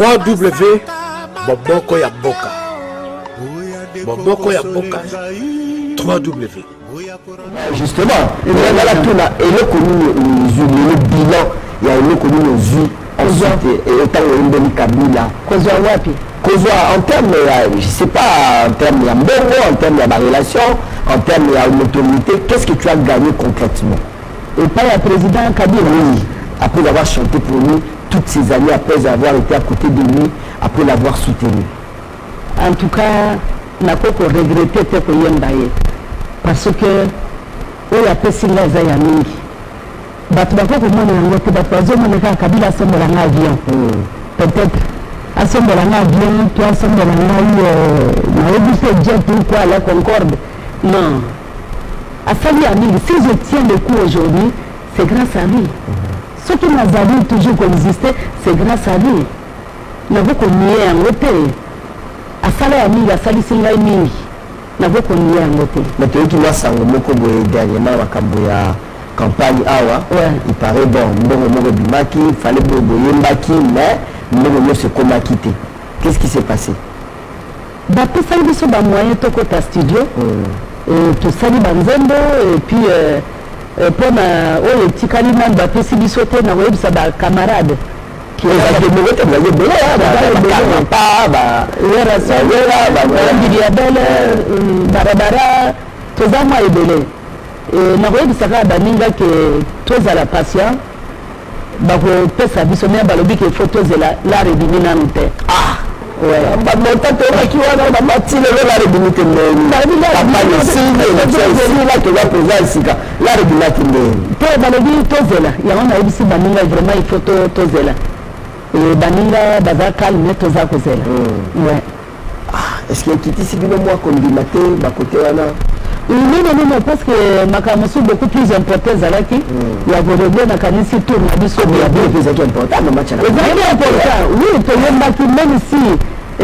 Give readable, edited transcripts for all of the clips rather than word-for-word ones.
3W Boboko ya Boka. Boboko ya Boka. 3W. Justement, il y a tout là, et le connu le bilan, il y a le connu le vu ensuite, et autant le Kabila. En termes, je ne sais pas, en termes de en termes de relation, en termes de notoriété, qu'est-ce que tu as gagné concrètement? Et pas le président Kabila, oui, après avoir chanté pour lui toutes ces années, après avoir été à côté de lui, après l'avoir soutenu. En tout cas, je n'ai pas regretté que je parce que il a passé les années. Peut-être à ce moment-là, toi, à ce moment-là, la Concorde. Non. À Sali Aming, si je tiens le coup aujourd'hui, c'est grâce à lui. Ce qui m'a dit toujours existé, c'est grâce à lui. Nous avons connu un côté. À Sali Aming, à Sali Singa Aming. Nous avons connu un côté. Mais tu vois, ça, on a dernièrement la campagne Awa. Il paraît bon, il fallait Mbaki, mais nous se comment quitter. Qu'est-ce qui s'est passé? D'après ça, il y a un moyen de studio. Tout ça, et puis pour les petits calimans, d'après si sauter dans le camarade qui est la patient. Pesa bisomea balobi ke photos de la redimina nute. Ah ouais. Ba montato qui wana ba matile la redimite ne. Papa le signe la que va poser ici la redimite ne. Pe balobi tozela. Ya wana ibisi baninga vraiment il faut tozela. Et baninga baza calme toza kozela. Ouais. Ah, est-ce qu'il y a quitté si bino moi comme du matin ba côté wana? Non, parce que ma camoufle est beaucoup plus importante. Il y a des gens qui tournent à l'issue de la vie. C'est important. Oui, tu as même si tu as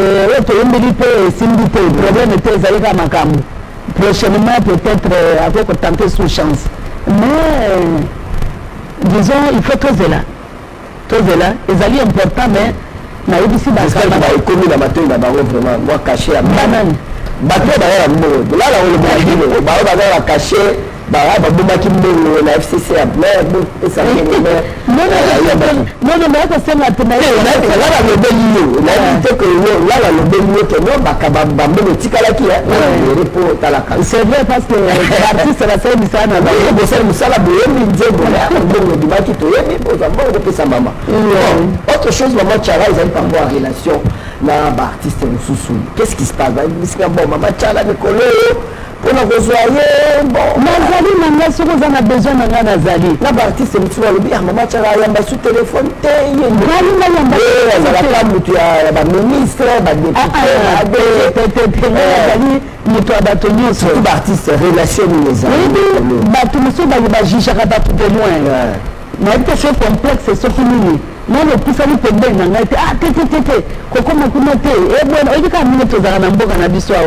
un militaire, le problème était à ma cam. Prochainement, peut-être, avec tenter sous chance. Mais, disons, il faut toser là. Et ça est important, mais, il y a aussi des commis dans ma tête, vraiment, moi caché à banane. Bateau d'ailleurs, là on le va cacher, la FCC à mer, et ça non, mais c'est la c'est vrai parce que l'artiste la autre chose, maman Tchara, ils ont pas en relation. Artiste qu'est-ce qui se passe? Maman Tchara, pour nous rejoindre, bon. Nazali, si vous en avez besoin, Nazali. La artiste, c'est le maman Tchara, il y a sous téléphone, il y a un ministre, surtout d'artistes, relation les amis. De loin. Mais quelque chose complexe, c'est ce qui nous non, le plus fameux problème, Coco Makumate, et bon, il y a un minute dans un bon abissoir.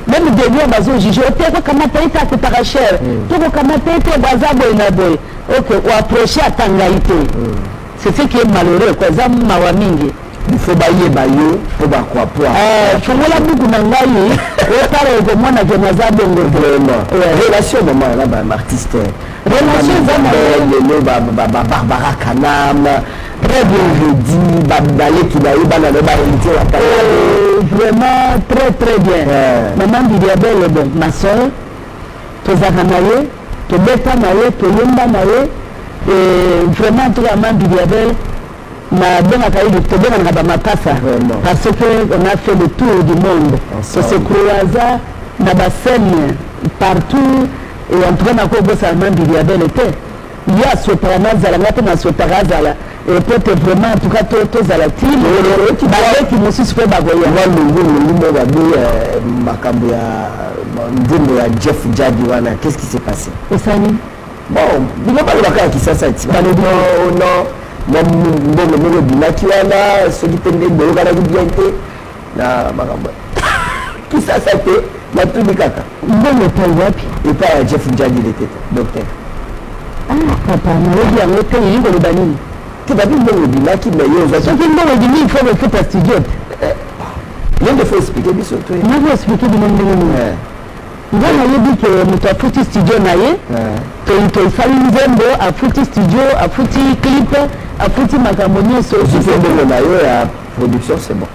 Même des lieux basés au juge, au terre, comme à ta cher, tout comme à bazabo et naboy. Ok, ou approcher à Tangaïté. C'est ce qui est malheureux, quoi, Zam Mawamingi. Il faut bailler baillot, pour quoi pour. Je vois la boucle d'Angaï, et par le moins à Genazabo, relation, maman, là-bas, artiste. Relation, Barbara Kanam. Très bien, je dis, Babdalé qui va y vraiment très bien. Maman Bidiabel est bon. Ma soeur, Tozaka Maye, Tobeta Maye, Toyemba Maye, et vraiment, tout la maman Bidiabel m'a bien accueilli de Tobeta Nabamapassa. Parce qu'on a fait le tour du monde. On se croisa, Nabasène, partout, et en tout cas, on a fait ça, maman Bidiabel était. Il y a ce paranazala, il y a ce paranazala. Et peut-être vraiment, en tout cas, tous à la team, qui me suis fait bagoyer. Jeff Jadiwana, qu'est-ce qui s'est passé? Bon, il n'y a pas de vacances qui s'est passé. Non, qui s'est passé? La tout du kaka. Et pas Jeff Jadi, il était docteur. Ah, papa, on a dit à l'hôtel, il y a eu le banni. tu vas dire non, il a qui meilleur. Ce qui est il faut le faire studio. Il faut expliquer bien surtout. Il faut expliquer du monde. Il a dit que nous avons foutu studio naïe. Tu as fait une zombo à foutu studio, à foutu clip, à foutu macamonio sur. Si c'est de la production, c'est bon.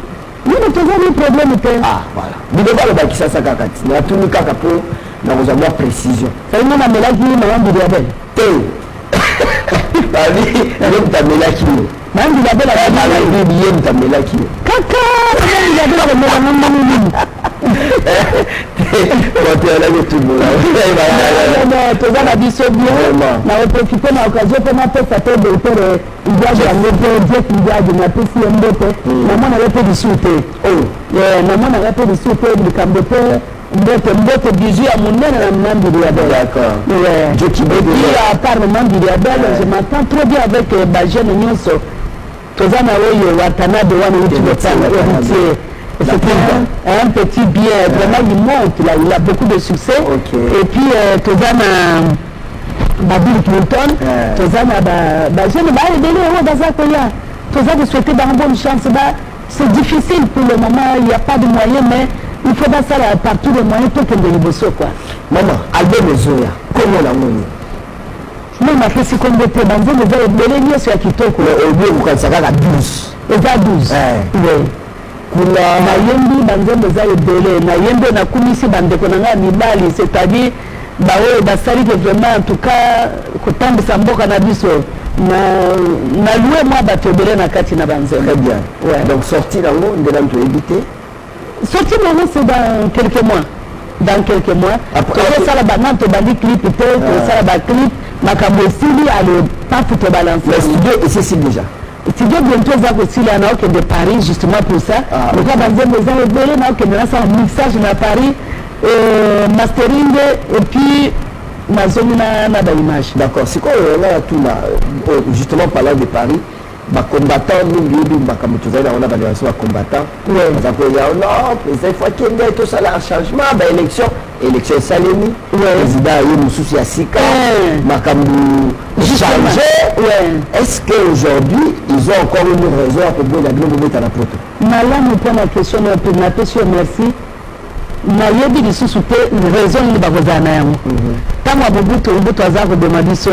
Nous avons un problème. Ah, voilà. Vous devez le bac qui ça kakati. Nous avons tout le cas pour nous avoir précision. Ça veut dire que la qui m'a dit la belle. Même ta mélaki. Même dit la belle à la bien ta mélaki. Caca, même dit la belle à la maman. Quand tu es là, tout le monde. Tu vas la biseau bien. On a profité de l'occasion pour ma tête, ça peut être il y a des gens qui disent ma petite mbote. Maman n'avait pas de souté. Maman n'avait pas de souté, de cambote. Mbote bijou à mon nez à maman du Diabel. D'accord. Et puis à part maman du Diabel, je m'entends trop bien avec Bajene Nyonso. Tozana Oyo, Watanabe, héritier. C'est un petit bien, vraiment il monte là, il a beaucoup de succès. Et puis Tozana Bill Clinton, Tozana Bajene, Tozana souhaiter dans une bonne chance. C'est difficile pour le moment, il n'y a pas de moyens, mais il faut pas ça par tous les moyens pour que les bossos quoi. Maman, album Zoya, comment la monnaie? Moi, ma fille, c'est comme des thés, dans le verre, de l'église sur Kitoko. Au bout, vous ça va à 12. Et à 12. Oui. Kuna Nayembi, Banzembe Zaye Belé, Nayembi, Nakumisi, Bandekonanga, Nibali, c'est-à-dire, Bao, Basari, vraiment, en tout cas, Kotambi Samboka Nabiso. Na loué moi Batobele na Katina Banzembe. Très bien. Ouais. Donc, sorti dans l'eau, de l'âme, tu éviter. Sortir maintenant, c'est dans quelques mois. Dans quelques mois. Après, ça, la banane, tu bandi clip, ça, la clip, ma cabosili, elle pas pour te balancer. Le studio, et c'est déjà. Le studio, bientôt, va aussi, il y en a de Paris, justement pour ça. Donc, là, dans les ans, il y a un mixage à Paris, mastering, et puis, ma zone n'a pas d'image. D'accord. C'est quoi, là, tout là, justement, parlant de Paris, les combattants, nous, on a des combattants. Non, il faut qu'il y ait tout ça, un changement, élection Salemi, président, il y a un souci à Sika, changé. Est-ce qu'aujourd'hui, ils ont encore une raison à propos de la la proto? Là, nous prenons la question, merci. nayebi lisusu te raison nini bakozala yango ntango ya mobutu aza kodemandi so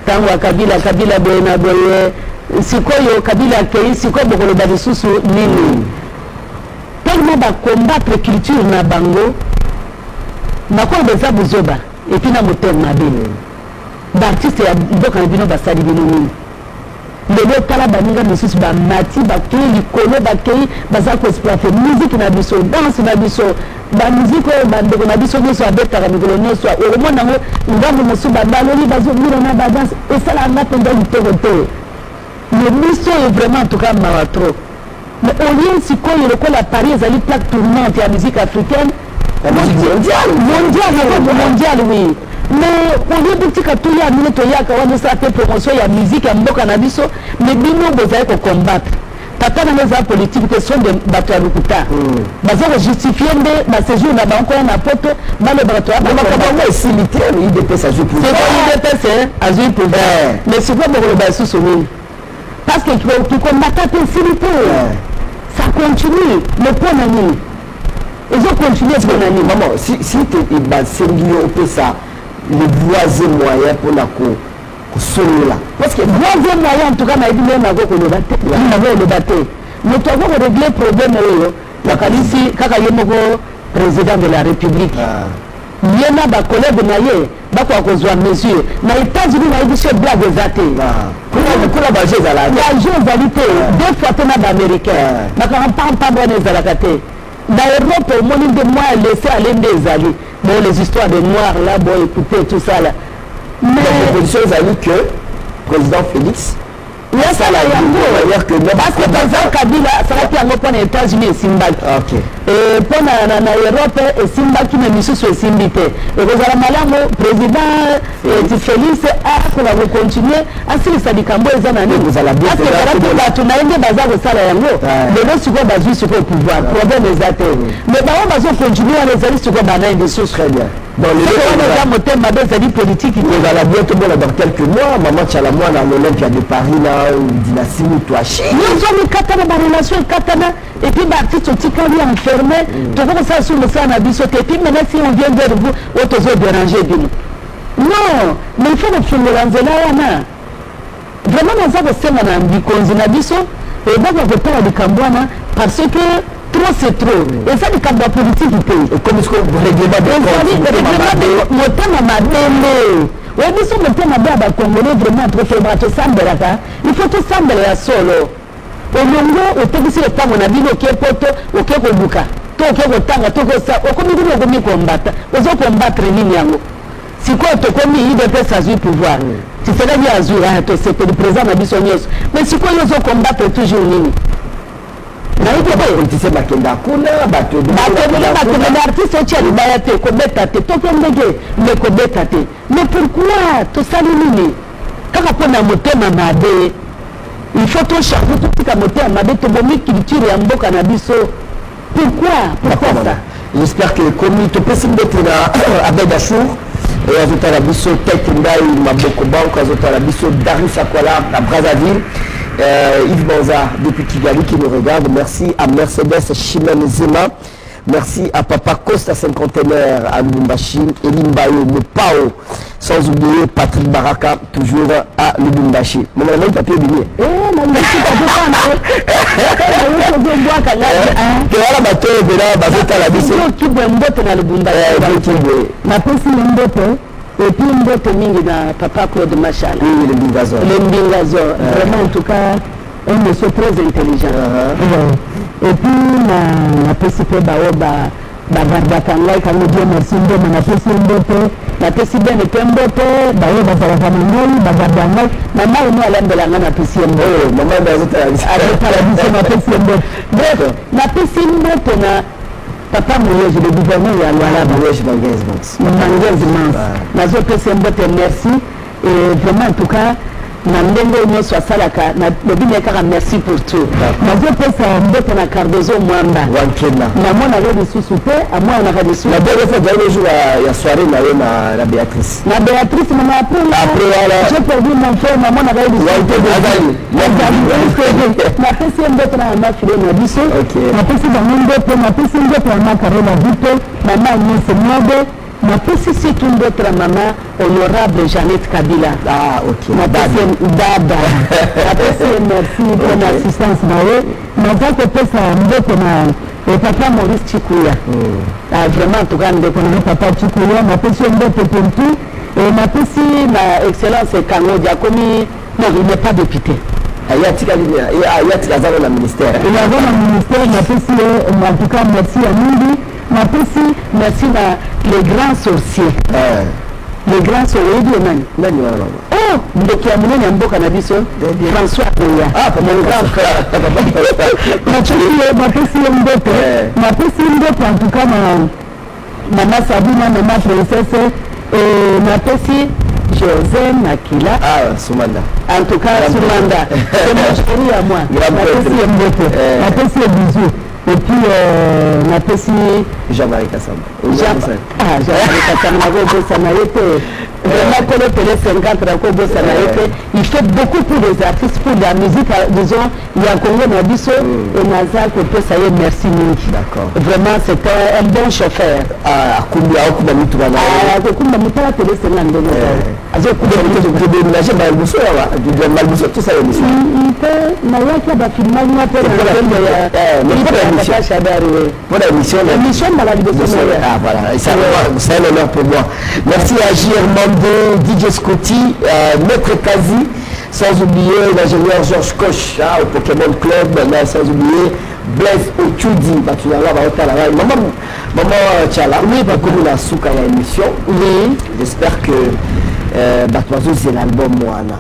ntango ya kabila boye na boye sikoyo kabila akei sikoyo bokoloba lisusu nini tellement bacombattre culture na bango nakoloba eza bozoba epi na motema mabe baartiste ya mboka na bino basali bino nini lelo tala baninga misusu bamati bakei likolo bakei baza koexploite musique na biso danse na biso bamusike oyo bandeko na biso nyonso abetaka mikolo nyonso okomona yango ngambo mosusu babaloli bazobina na badanse esalanga mpenza litoko te le biso oyo vraiment en tout cas mawa trop mais au lieu sikoyo lokola Paris ezali plaque tournante ya musique africaine mondiale oui mais au lieu botika toya mine toyaka wana osala te promotion ya musique ya mboka na biso mais bino bozali kocombattre tata na eza politique te sont bato ya lokuta baza kojustifie nde baséjour na bango ya na poto balobaka toyabango esilite idps azwi pouvoir azwi pouvoir mais sikoyo bokoloba lisusu nini parce que tokombata te esilite ça continue mais mpo na nini ezocontinue mpo na nini maman si basengi yo opesa le voisin moyen pour la solo là parce que voisin moyen en tout cas na ebi leo nako koloba te nako koloba te moto ako korégler problème oyo nakanisi kaka ye moko président de la république ye na bacollègue na ye bakoka kozwa mesure na états-unis na yebi so blague eza te kuna baje ezali te deux fois te na baaméricain nakanga mpampambo wana ezalaka te na Europe omoni nde mwa laissé aller nde ezali bon les histoires de noirs là bon écoutez tout ça là mais la proposition ezali que président Félix yasala yango parce que président Kabila asalaki yango mpona États-Unis esimbaki mpona na Europe esimbaki na misusu esimbi te ekozala malamu président Félix akola kocontinue asilisa likambo eza na nini asekala mpe bato na ye nde baza kosala yango lelo sikoyo bazwi sikoyo pouvoir problème eza te mais bango bazocontinue wana ezali sikoyo banayi lisusu dans les politique. Il va la bientôt dans quelques mois. Maman Tchalamouane à l'Olympia de Paris, là, dynastie Moutouachi. Nous avons une relation katana et puis l'artiste aussi quand il est enfermé, tu vois ça sur le sang à bissoté. Et puis maintenant, si on vient vers vous, on te déranger. Non, mais il faut que tu me lances là. Vraiment, on va se faire un biconzi na biso et on va voter à Dikambouana parce que trop c'est trop. Et ça, le cadre politique du pays. Comme est-ce que vous réglez pas de mon thème m'a donné. Oui, nous sommes le thème à Congolais vraiment trop faible. Il faut tout sembler à solo. Au Longo, au Tébissi, le temps, on a dit au Képoto, au Kékobuka. Tout au Kékotanga, tout au ça. Au comité de combattre. Aux autres combattre l'Inyango. Si quoi, tu commis, il devait s'agir pouvoir. Tu serais bien azur, c'était le président de Bissonios. Mais si quoi, ils ont combattre toujours l'Ini. politicien bakenda kuna bato l'artiste otiali bayate kobeta te tokendege me kobeta te mais pourquoi tosali nini kaka mpona motema mabe il faut tochange totika motema mabe tobomi culture ya mboka na biso pourquoi ça j'espère que komi topesi mbote na Abed Achour et azotala biso tete ngai maboko banko azotala biso Daris Akwala na Brazzaville. Yves Banza depuis Kigali qui nous regarde. Merci à Mercedes Chimène Zema. Merci à Papa Costa cinquantenaire à Lubumbashi, Elimbayo Mopao. Sans oublier Patrick Baraka, toujours à Lubumbashi. Mon ami papier billet. Et puis mbote mingi na Papa Claude Machala. Oui, le Mbingazo. Le Mbingazo. Vraiment, en tout cas, un monsieur très intelligent. Et puis, na PCP Baoba, Bagardakanga, quand nous disons merci, na PCP Mbote, na PCP Mbote, Baoba Zarafanangoi, Bagardanga, maman ou nous allons de la main na PCP Mbote. Maman, na PCP Mbote. Bref, na PCP Mbote, na Papa Mouyej, le gouverneur de Luala, Mouyej Manguez Nazo Pessembote, merci. Et vraiment, en tout cas, Nandengo Nyoso Salaka, le Binekara, merci pour tout. Nazo Pessembote na Cardozo Mwamba. Na moi, on avait des sous-soutés, à moi, on avait des sous. La dernière fois, j'ai eu le jour à soirée, na Béatrice. Na Béatrice, on a appris. Après, j'ai perdu mon frère, maman, on avait des sous-soutés. Na Pessembote na Mafile, na Bisso. Na Pessembote, na Pessembote na Macarena Vito, maman Agnès Mwade. Ma petite tout d'autres maman honorable Jeannette Kabila. Ah, ok. Ma petite Dada. Ma petite merci pour l'assistance. Ma petite ça papa Maurice Chikouya. Vraiment, en tout cas, nous papa Chikouya. Ma petite Mbote et ma petite excellence Kango Diakomi. Non, il n'est pas député. Il y a un ministère. Il y a un ministère. Ma petite, en tout cas, merci à nous. Ma petite, merci les grands sorciers. Les grands sorciers. Oh, Mboki Amoune Nyamboka Nabiso, François Koya. Ah, mon grand frère. Ma petite Mbote. Ma petite Mbote, en tout cas, maman Sabina, maman princesse, et ma petite José Makila. Ah, Soumanda. En tout cas, Soumanda. C'est mon chéri à moi. Ma petite Mbote. Ma petite bisou. Et puis, ma petite... Jean-Marie Kassamba. Jean-Marie Kassamba, vraiment, pour le télé 50, il fait beaucoup pour les artistes, pour la musique, disons, il y a Congo Nabiso et Nazar, ça y est, merci Niki. D'accord. Vraiment, c'était un bon chauffeur. Ah, Kumba Mitoua. Ah, Kumba Mitoua, télé 50. Je vais déménager Malbousso, tout ça, l'émission. Il peut, Nayaka va filmer, il va faire pour l'émission ah voilà, c'est un honneur pour moi. Merci à Girmando, DJ Scotty, Maître Kazi, sans oublier l'ingénieur Georges Koch au Pokémon Club, sans oublier Blaise Ochudi, maman Tchala, oui, comme la souka à l'émission, oui, j'espère que c'est l'album Moana,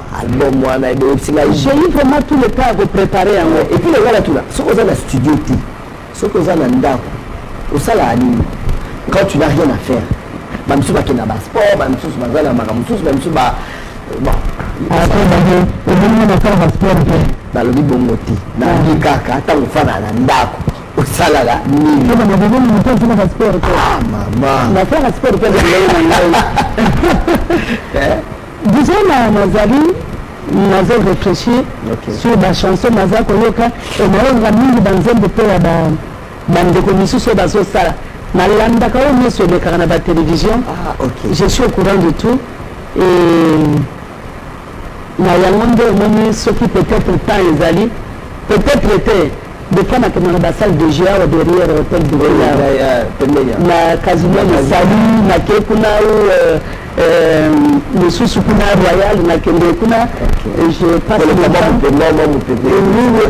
j'ai eu vraiment tout le temps à vous préparer. Et puis les gars là tout là, ce qu'on a dans le studio, ce qu'on a dans le ndako, au salon, quand tu n'as rien à faire, même si tu as un sport, même si tu as un magasin, même si tu as bon. Après, le bon côté, dans le kaka, tant que fan à ndako. au salala nini on a besoin de monter sur le sport ah maman on va faire le sport que déjà nazali nazo réfléchir sur la chanson naza koyoka et naonga mingi banzembe pe ya bandeko misusu bazosala nalandaka oyo nyonso elekaka na batélévision je suis au courant de tout et na yango nde omoni soki peut-être temps ezali peut-être te des fois nakenda na basalle de jeu awa derrière hôtel de na casino misali nakei kuna mosusu kuna royal nakende kuna je passe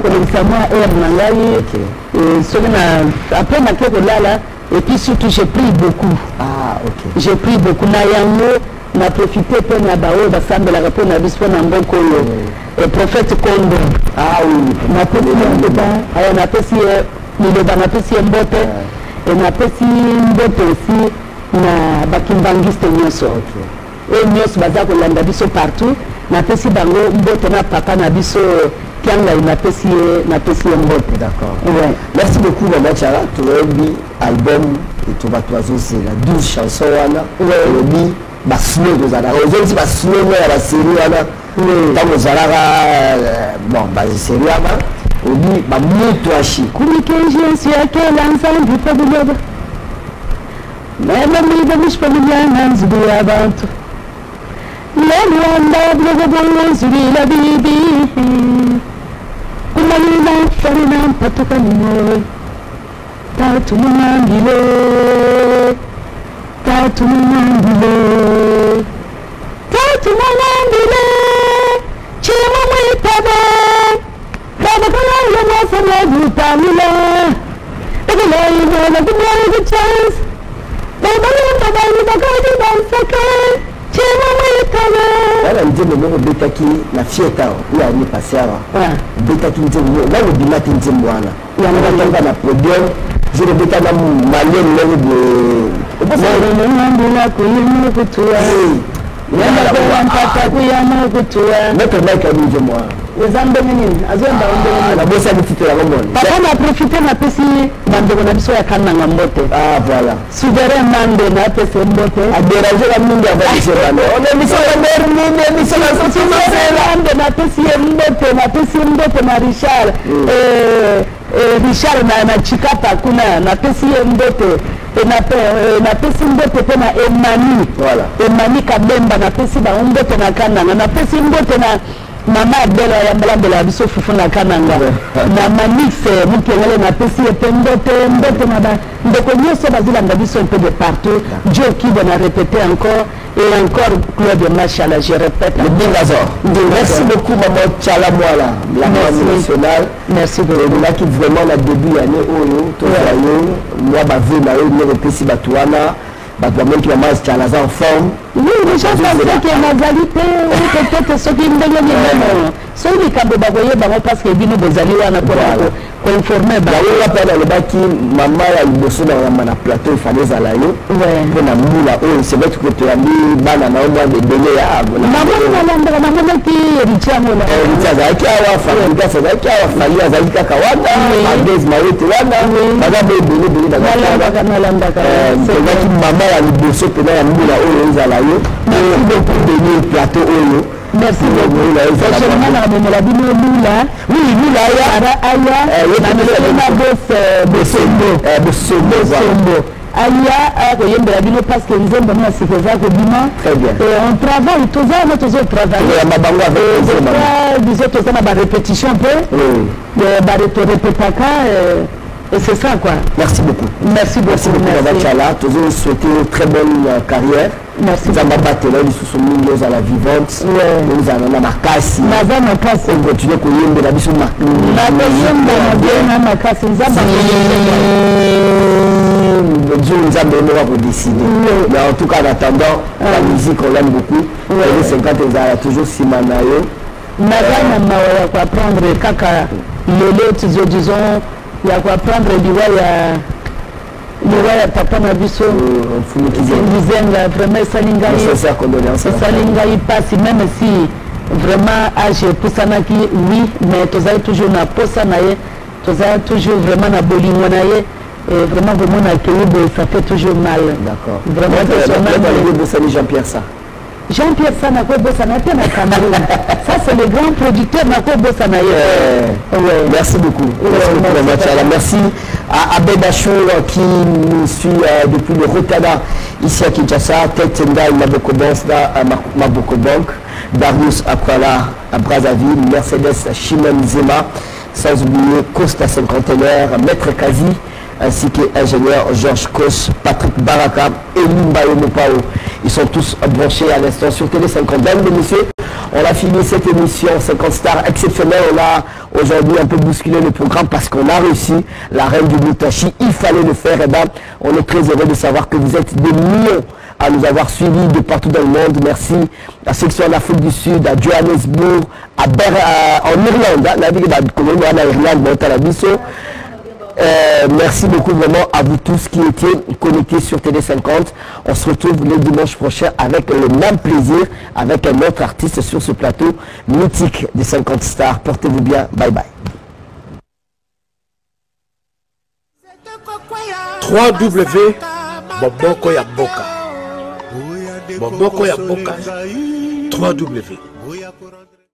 kolekisa mwa air na ngai soki na après nakei kolala et puis surtout j'ai pris beaucoup j'ai pris beaucoup na yango na profité pe na baoyo basambelaka mpo na biso mpo na mboka oyo prophète Kondo napesi liloba napesi ye mbote napesi mbote aussi na bakimbangiste nyonso oyo nyonso baza kolanda biso partout napesi bango mbote na papa na biso kiangai napesi ye mbote. D'accord. Ouais. Merci beaucoup Maman Tchala. Tu as dit album et tu vas la 12 chansons wana. Ouais. Basino kozala ozeli basino ya basiri wana tango zalaka bon basiri wana obi ba mutu ashi kumikeje siyakela nzambi pabuloba mema miba mishpamulyana nzubu yabantu lelwanda blogobo nzubila bibi kumalina farina mpatukanino tatumungambile tatumungambile chima mwitabe babakala mwasala dutamila ebulayibola kubulayi chance babalonda bali bakadi bansaka chima mwitabe ala nzembo moko betaki na fieta ya ni pasiara betaki nzembo na obimati nzembo wana ya na na podium je le beta na malien lelo de nambula kuyimu kutua yamba kwa mpaka kuyamu kutua notre mec a dit moi ezambe nini azomba ondele la bossa de titre la bombe papa na profiter na pesi bandeko na biso ya kana ngambote voilà souverain mande na pesi mbote a déranger la monde avec ce bano on est mission la dernière mission la société na pesi mbote na Richard Richard na chikapa kuna na pesi mbote na pesi mbote pe na Emani voilà Emani Kabemba na pesi ba mbote na kana na pesi mbote na mama bela ya mbela biso fufu na kananga na manix mukengele na pesi mbote na ba ndeko nyonso bazilanga biso un peu de partout Dieu qui va répéter encore et encore Claude Machala je répète le Bingazor. Merci beaucoup Maman Tchala Mwala la nationale merci beaucoup là qui vraiment la début année oyo to yayo moi ba ve na yo ne pesi batuana même qui Maman Tchala en forme. Oui, les gens pensent que Nazalité, peut-être ceux qui me donnent ceux qui ont parce que Bino Bozali pour informer. Il y a le baki, maman a eu besoin d'un plateau, il fallait aller pour la moula. C'est vrai que tu as mis banana au moins de délai à maman qui est riche à mon merci beaucoup de plateau Oyo. Merci beaucoup. Oui, Lula Aya koyembela bino parce que nzembo na sikeza ko bima et on travaille tous les travailler mabango avec disons tous na ba répétition peu ba répétaka et c'est ça quoi. Merci beaucoup. Merci beaucoup. Maman Tchala, toujours souhaiter une très bonne carrière. Merci. Nous avons battu là, nous sommes nous à la vivante. Nous avons la Makassi. Nous avons la Makassi. On continue à courir de la mission de Dieu nous a donné à décider. Mais en tout cas, en attendant, la musique, on l'aime beaucoup. Les 50 ans, toujours Simanayo. Nous avons apprendre kaka le disons. Il y a quoi apprendre ya papa na biso Ngizenga vraiment salingai passe même si vraiment âge pousanaki oui mais tozali toujours na posa na ye toujours vraiment na bolingo na ye vraiment vraiment accueilli, ça fait toujours mal. D'accord. Vraiment c'est Jean-Pierre ça. Jean-Pierre Sanako Bossana Cameroun. Ça c'est le grand producteur Nako Bossana. Merci beaucoup. Merci à Abed Achour qui nous suit depuis le Rotana ici à Kinshasa, Tête Nda Mabokobank, Darius Akwala à Brazzaville, Mercedes Chimène Zema, sans oublier Costa Cinquantenaire, Maître Kazi, ainsi que l'ingénieur Georges Kos, Patrick Baraka et Limbayo Mopao. Ils sont tous branchés à l'instant sur Télé 50. Mesdames et messieurs, on a fini cette émission 50 stars exceptionnelle. On a aujourd'hui un peu bousculé le programme parce qu'on a réussi la reine du Moutachi. Il fallait le faire. Et ben, on est très heureux de savoir que vous êtes des millions à nous avoir suivis de partout dans le monde. Merci à ceux qui sont en Afrique du Sud, à Johannesburg, en Irlande, merci beaucoup vraiment à vous tous qui étiez connectés sur Télé 50. On se retrouve le dimanche prochain avec le même plaisir, avec un autre artiste sur ce plateau mythique des 50 stars. Portez-vous bien. Bye bye. Boboko ya Boka. Boboko ya Boka. 3W.